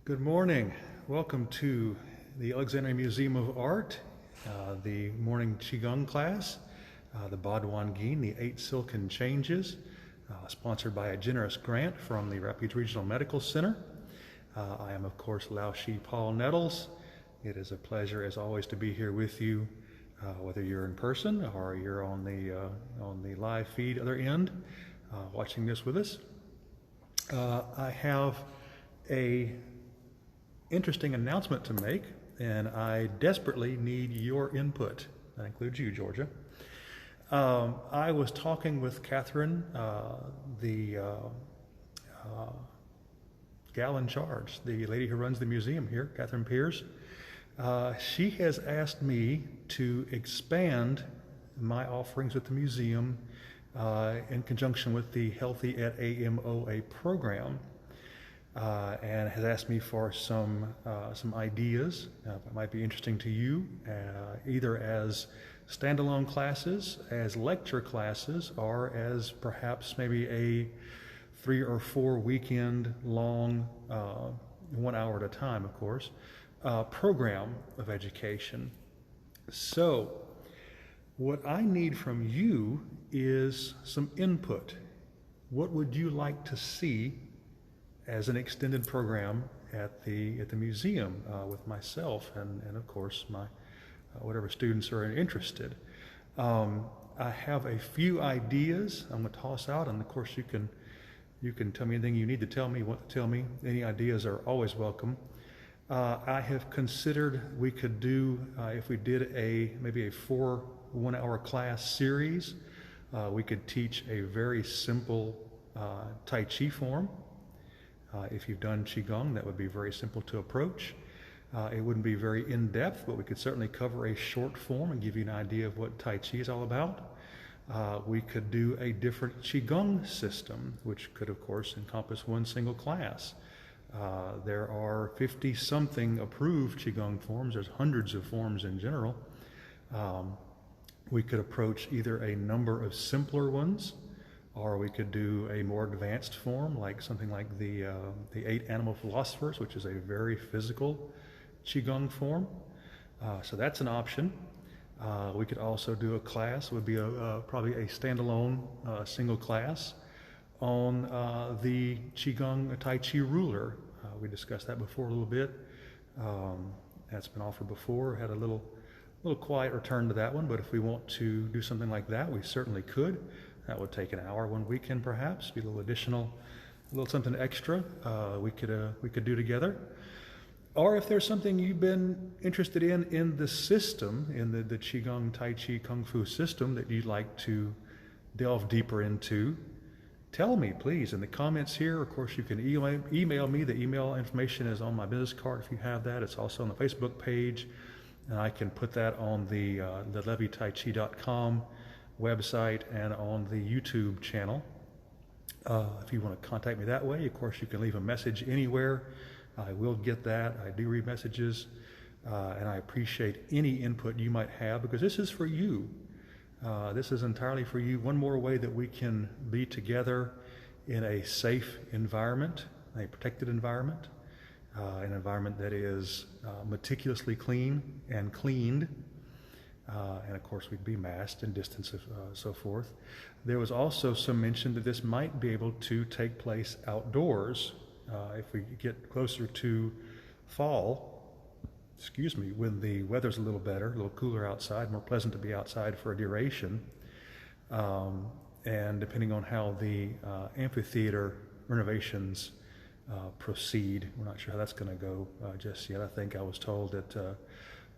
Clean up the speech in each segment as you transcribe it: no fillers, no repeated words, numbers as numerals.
Good morning. Welcome to the Alexandria Museum of Art, the morning Qi Gong class, the Baduan Jin, the Eight Silken Changes, sponsored by a generous grant from the Rapides Regional Medical Center. I am, of course, Lao Shi Paul Nettles. It is a pleasure, as always, to be here with you, whether you're in person or you're on the live feed other end, watching this with us. I have a interesting announcement to make, and I desperately need your input. That includes you, Georgia. I was talking with Catherine, the gal in charge, the lady who runs the museum here, Catherine Pierce. She has asked me to expand my offerings at the museum in conjunction with the Healthy at AMoA program. And has asked me for some ideas that might be interesting to you, either as standalone classes, as lecture classes, or as perhaps maybe a 3 or 4 weekend long, 1 hour at a time, of course, program of education. So what I need from you is some input. What would you like to see as an extended program at the museum with myself and of course my whatever students are interested. I have a few ideas I'm going to toss out, and of course you can tell me anything you need to tell me, want to tell me. Any ideas are always welcome. I have considered we could do if we did maybe a 4 1-hour class series, we could teach a very simple Tai Chi form. If you've done Qi Gong, that would be very simple to approach. It wouldn't be very in-depth, but we could certainly cover a short form and give you an idea of what Tai Chi is all about. We could do a different Qi Gong system, which could, of course, encompass one single class. There are 50-something approved Qi Gong forms. There's hundreds of forms in general. We could approach either a number of simpler ones, or we could do a more advanced form, like something like the 8 Animal Philosophers, which is a very physical Qi Gong form. So that's an option. We could also do a class, would be probably a standalone single class on the Qi Gong Tai Chi ruler. We discussed that before a little bit. That's been offered before. Had a little quiet return to that one, but if we want to do something like that, we certainly could. That would take an hour one weekend, perhaps, be a little additional, a little something extra we could do together. Or if there's something you've been interested in the system, in the Qigong Tai Chi Kung Fu system that you'd like to delve deeper into, tell me, please, in the comments here. Of course, you can email me. The email information is on my business card if you have that. It's also on the Facebook page, and I can put that on the levytaichi.com website and on the YouTube channel. If you want to contact me that way, of course, you can leave a message anywhere. I will get that. I do read messages, and I appreciate any input you might have, because this is for you. This is entirely for you. One more way that we can be together in a safe environment, a protected environment, an environment that is meticulously clean and cleaned. And of course we'd be masked and distanced, so forth. There was also some mention that this might be able to take place outdoors if we get closer to fall, when the weather's a little better, a little cooler outside, more pleasant to be outside for a duration. And depending on how the amphitheater renovations proceed, we're not sure how that's going to go just yet. I think I was told that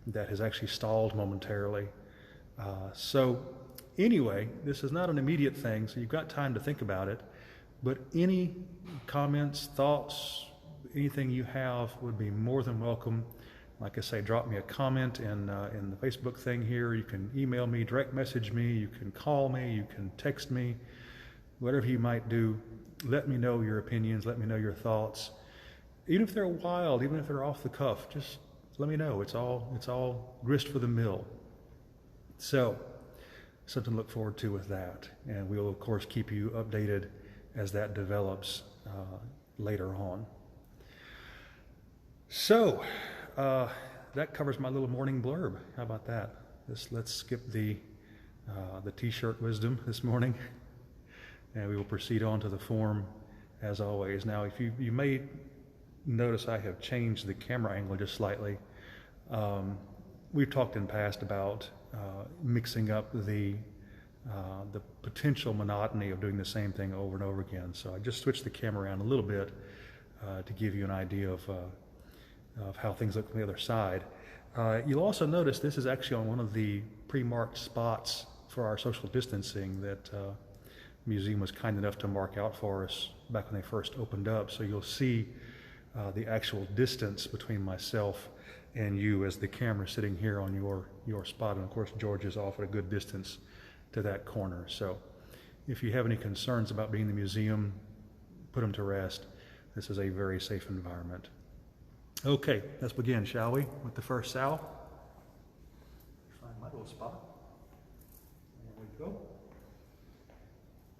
that has actually stalled momentarily. So anyway, this is not an immediate thing, so you've got time to think about it. But any comments, thoughts, anything you have would be more than welcome. Like I say, drop me a comment in the Facebook thing here. You can email me, direct message me, you can call me, you can text me, whatever you might do. Let me know your opinions, let me know your thoughts. Even if they're wild, even if they're off the cuff, just let me know. It's all grist for the mill. So, something to look forward to with that. And we'll, of course, keep you updated as that develops later on. So, that covers my little morning blurb. How about that? Let's skip the t-shirt wisdom this morning, and we will proceed on to the form as always. Now, if you may notice, I have changed the camera angle just slightly. We've talked in past about mixing up the potential monotony of doing the same thing over and over again. So I just switched the camera around a little bit to give you an idea of how things look from the other side. You'll also notice this is actually on one of the pre-marked spots for our social distancing that the museum was kind enough to mark out for us back when they first opened up. So you'll see the actual distance between myself and you as the camera sitting here on your spot. And of course, George is off at a good distance to that corner. So if you have any concerns about being in the museum, put them to rest. This is a very safe environment. Okay, let's begin, shall we, with the first Sao? Find my little spot. There we go.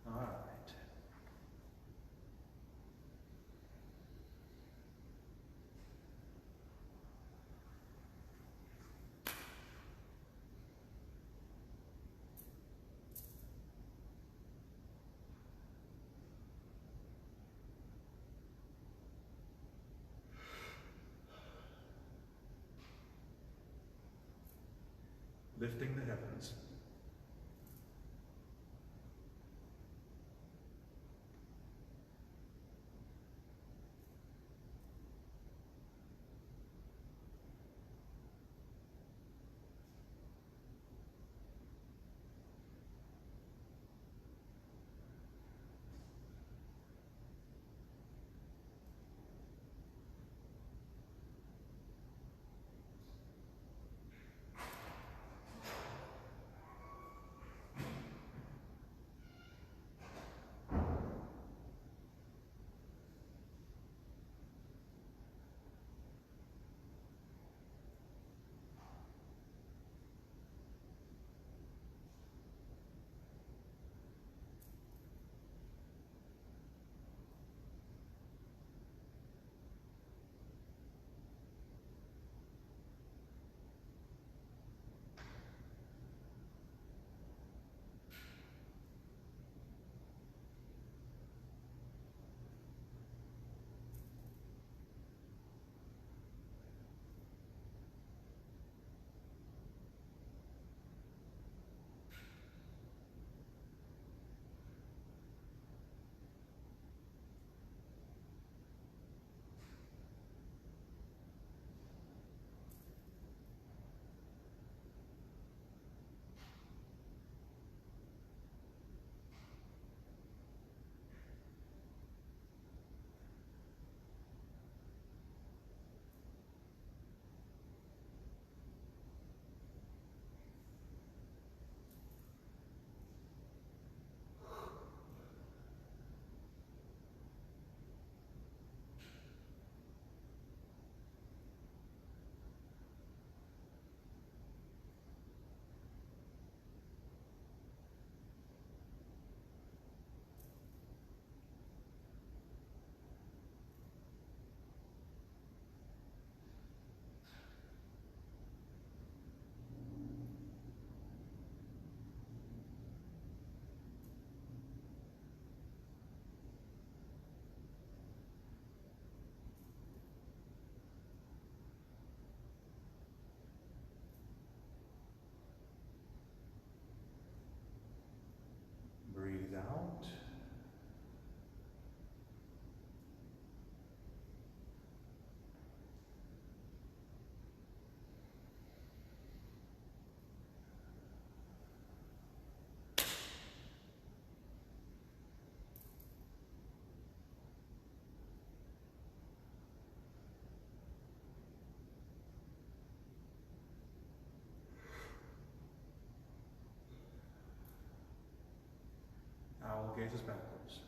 All right. Lifting the heavens. Breathe out. Owl gazes backwards.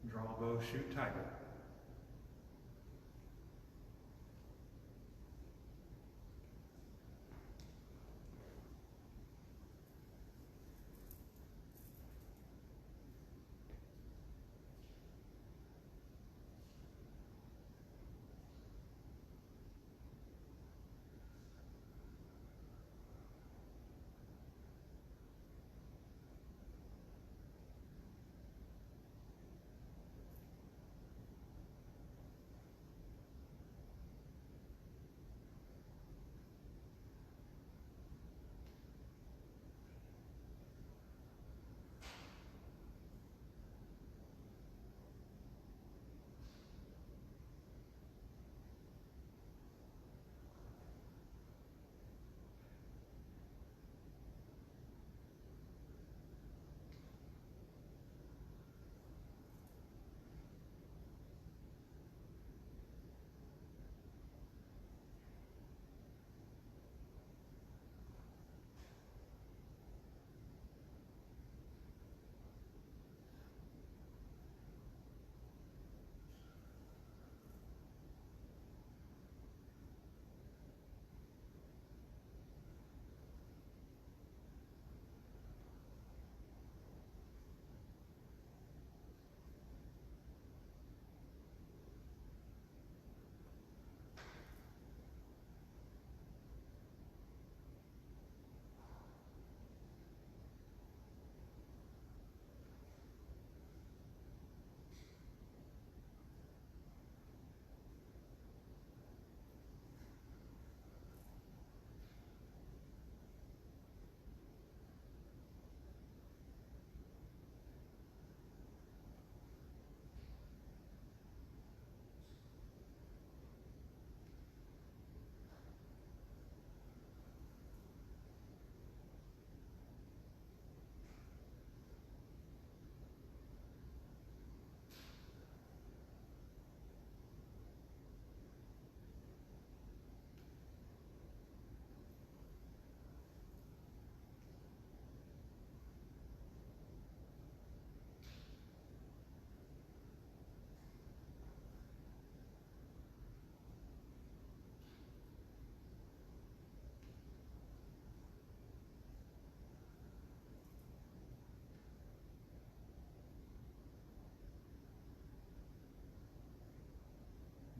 Draw bow, shoot tiger.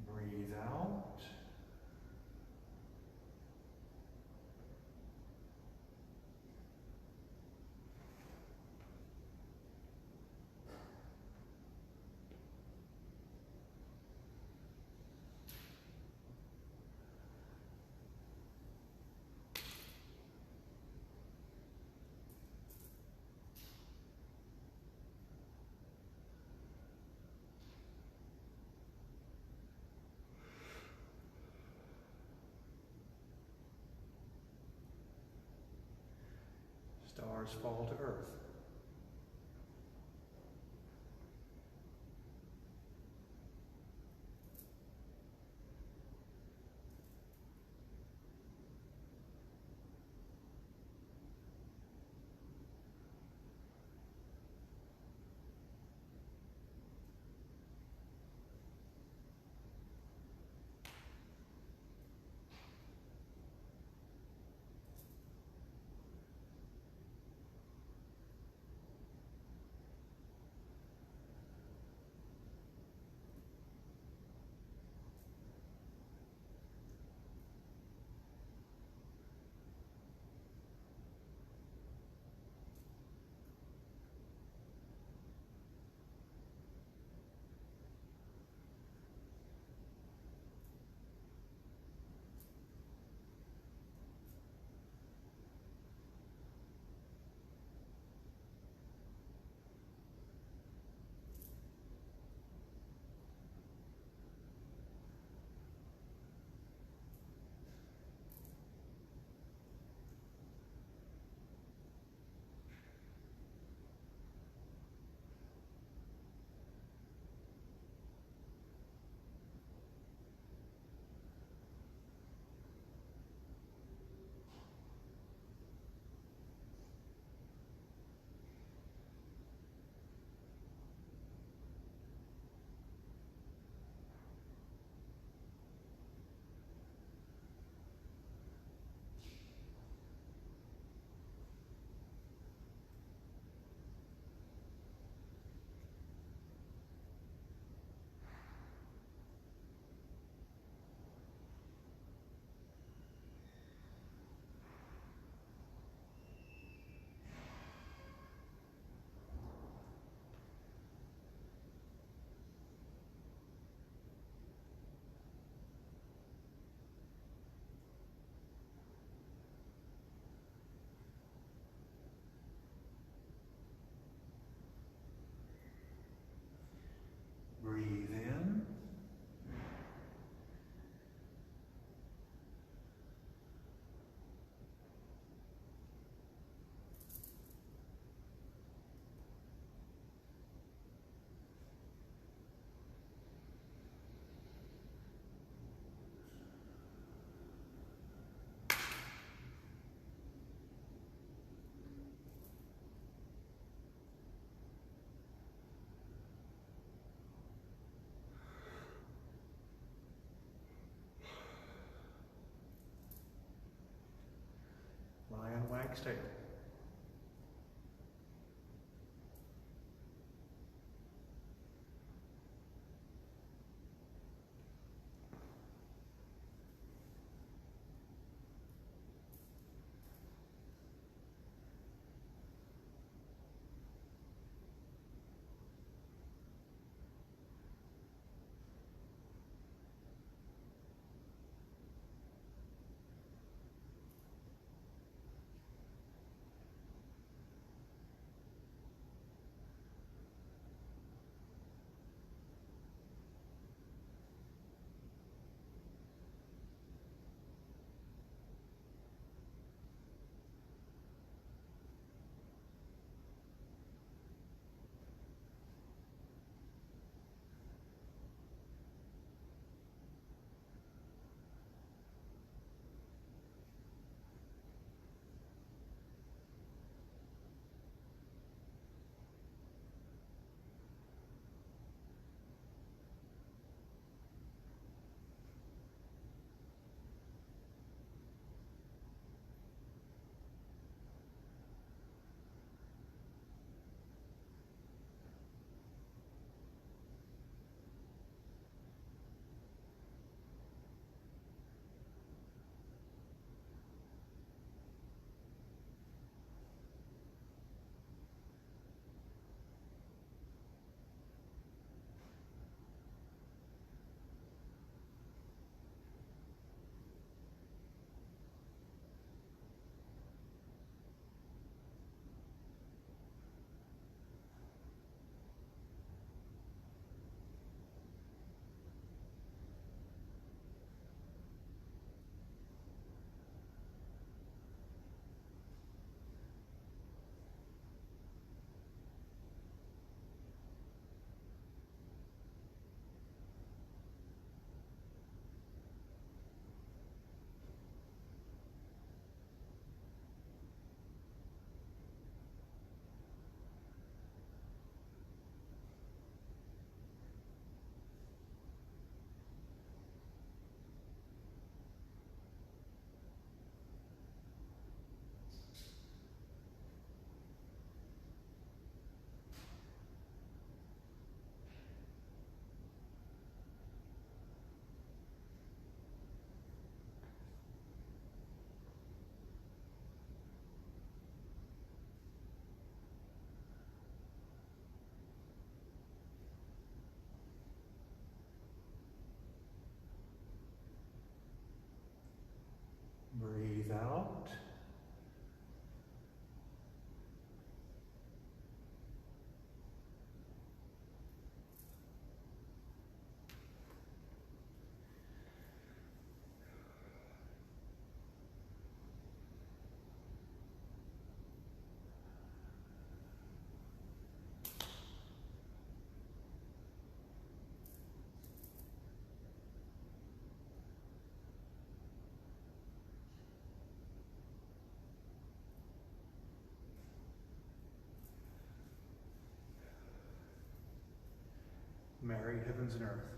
Breathe out. Stars fall to earth. state. Breathe out. Marry heavens and earth.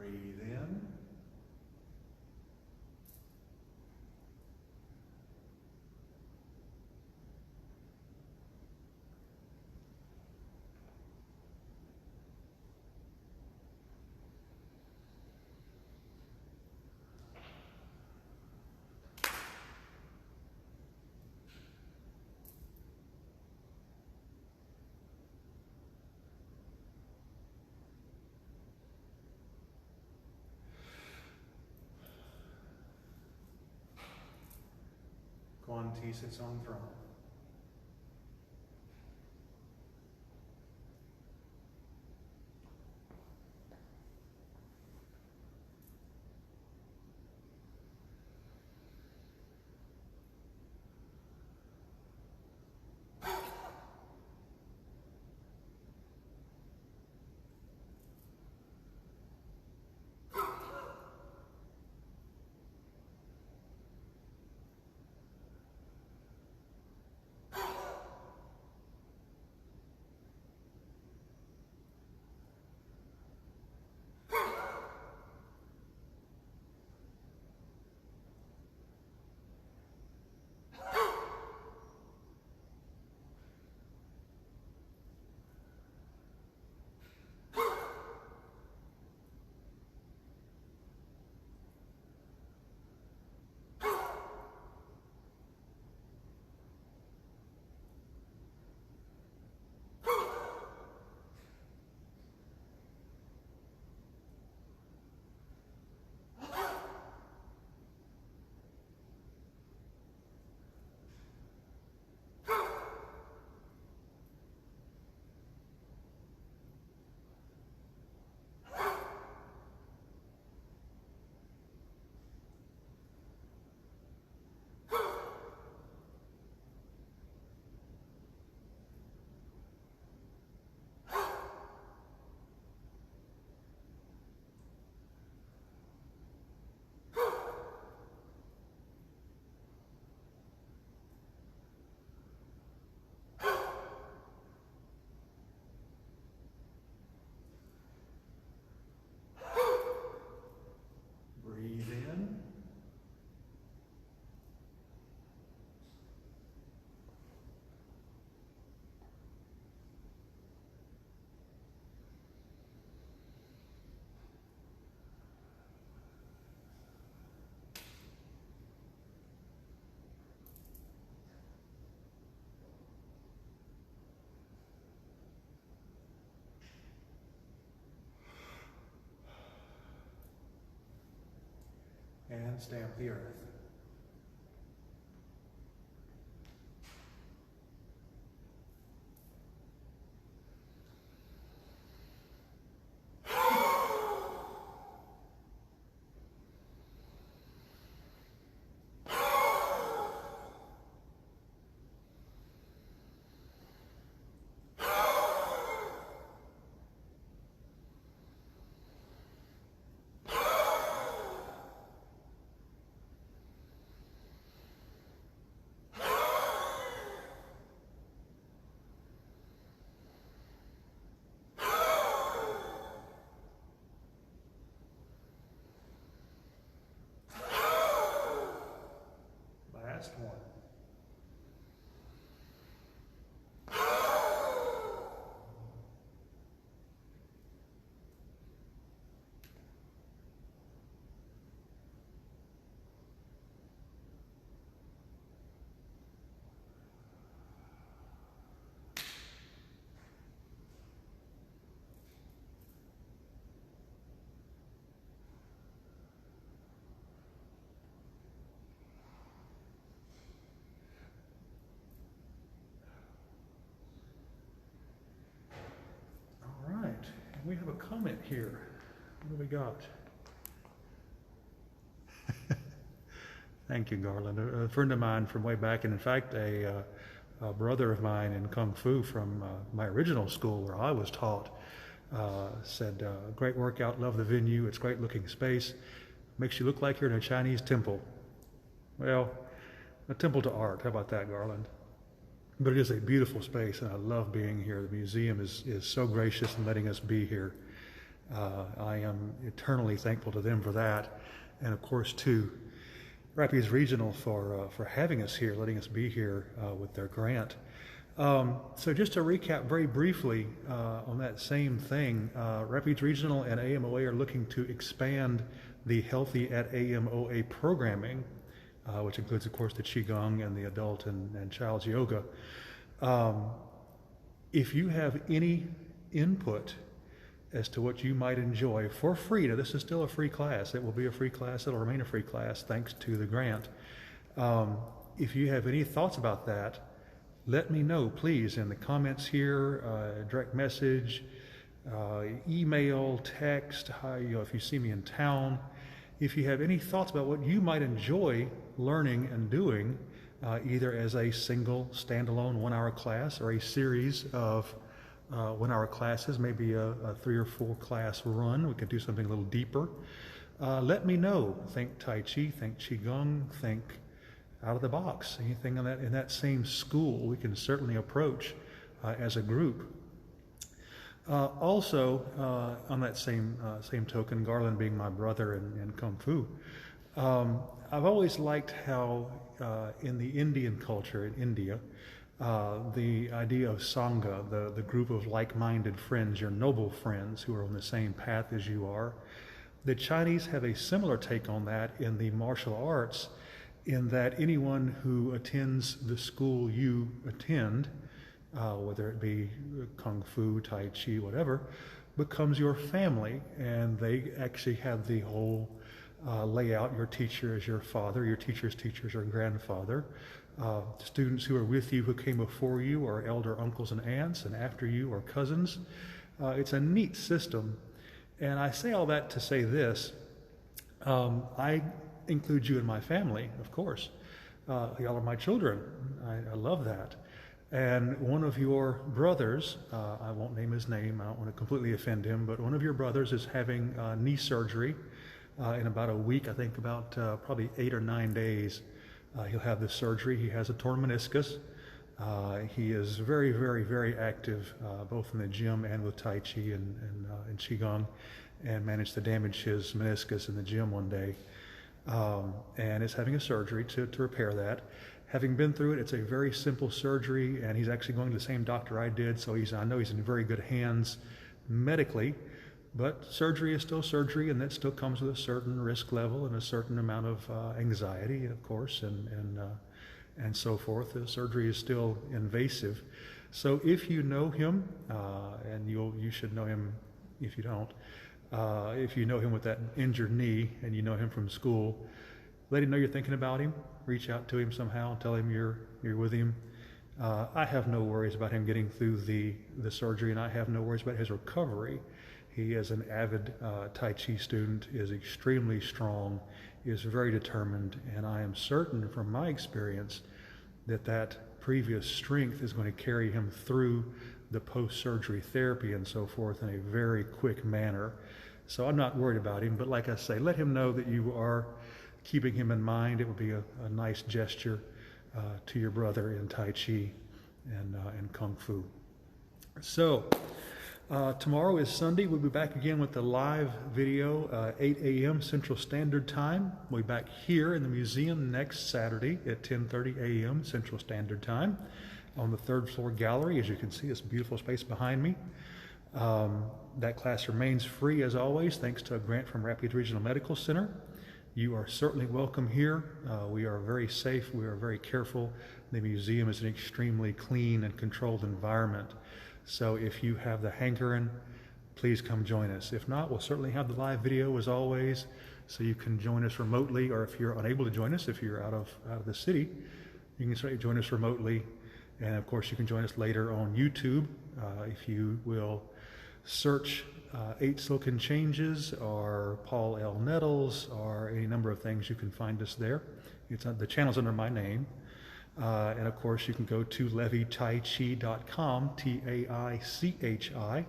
Breathe in. Quan Ti sits on throne. Breathe in. And stamp the earth. Last one. We have a comment here. What do we got? Thank you, Garland. A friend of mine from way back, and in fact, a brother of mine in Kung Fu from my original school where I was taught, said, great workout, love the venue, it's great looking space, makes you look like you're in a Chinese temple. Well, a temple to art, how about that, Garland? But it is a beautiful space, and I love being here. The museum is so gracious in letting us be here. I am eternally thankful to them for that, and of course to Rapids Regional for having us here, letting us be here with their grant. So just to recap very briefly on that same thing, Rapids Regional and AMoA are looking to expand the Healthy at AMoA programming, which includes, of course, the Qi Gong and the adult and child's yoga. If you have any input as to what you might enjoy for free, now this is still a free class, it will be a free class, it'll remain a free class thanks to the grant. If you have any thoughts about that, let me know, please, in the comments here, direct message, email, text, if you see me in town. If you have any thoughts about what you might enjoy learning and doing, either as a single standalone 1-hour class or a series of 1-hour classes, maybe a 3 or 4 class run, we could do something a little deeper. Let me know. Think Tai Chi, think Qi Gong, think out of the box. Anything in that same school we can certainly approach as a group. Also, on that same token, Garland being my brother in Kung Fu, I've always liked how in the Indian culture in India, the idea of Sangha, the group of like-minded friends, your noble friends who are on the same path as you are, the Chinese have a similar take on that in the martial arts, in that anyone who attends the school you attend, whether it be Kung Fu, Tai Chi, whatever, becomes your family, and they actually have the whole layout. Your teacher is your father, your teacher's teacher is your grandfather. Students who are with you, who came before you, are elder uncles and aunts, and after you are cousins. It's a neat system. And I say all that to say this. I include you in my family, of course. Y'all are my children. I love that. And one of your brothers, I won't name his name, I don't want to completely offend him, but one of your brothers is having knee surgery in about a week, I think about probably 8 or 9 days. He'll have this surgery. He has a torn meniscus. He is very, very, very active, both in the gym and with Tai Chi and Qi Gong, and managed to damage his meniscus in the gym one day. And is having a surgery to repair that. Having been through it, it's a very simple surgery, and he's actually going to the same doctor I did, so I know he's in very good hands medically. But surgery is still surgery, and that still comes with a certain risk level and a certain amount of anxiety, of course, and so forth. The surgery is still invasive. So if you know him, and you should know him if you don't, if you know him with that injured knee and you know him from school, let him know you're thinking about him. Reach out to him somehow, tell him you're with him. I have no worries about him getting through the surgery, and I have no worries about his recovery. He is an avid Tai Chi student, is extremely strong, is very determined, and I am certain from my experience that previous strength is going to carry him through the post-surgery therapy and so forth in a very quick manner. So I'm not worried about him, but like I say, let him know that you are keeping him in mind. It would be a nice gesture to your brother in Tai Chi and Kung Fu. So tomorrow is Sunday. We'll be back again with the live video, 8 a.m. Central Standard Time. We'll be back here in the museum next Saturday at 10:30 a.m. Central Standard Time on the 3rd floor gallery. As you can see, this beautiful space behind me. That class remains free as always, thanks to a grant from Rapids Regional Medical Center. You are certainly welcome here. We are very safe. We are very careful. The museum is an extremely clean and controlled environment. So if you have the hankering, please come join us. If not, we'll certainly have the live video as always, so you can join us remotely, or if you're unable to join us, if you're out of the city, you can certainly join us remotely. And of course, you can join us later on YouTube. If you will search 8 Silken Changes or Paul L. Nettles or any number of things, you can find us there. The channel's under my name. And of course, you can go to levytaichi.com, T-A-I-C-H-I,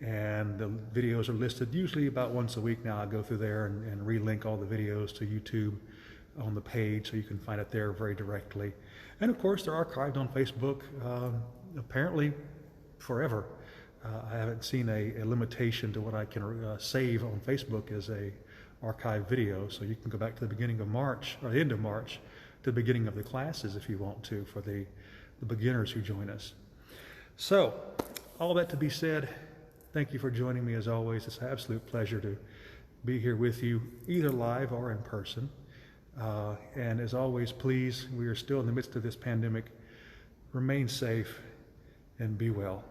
and the videos are listed usually about once a week now. I go through there and relink all the videos to YouTube on the page, so you can find it there very directly. And of course, they're archived on Facebook, apparently forever. I haven't seen a limitation to what I can save on Facebook as a archive video, so you can go back to the beginning of March, or the end of March, to the beginning of the classes if you want to, for the beginners who join us. So, all that to be said, thank you for joining me as always. It's an absolute pleasure to be here with you, either live or in person. And as always, please, we are still in the midst of this pandemic. Remain safe and be well.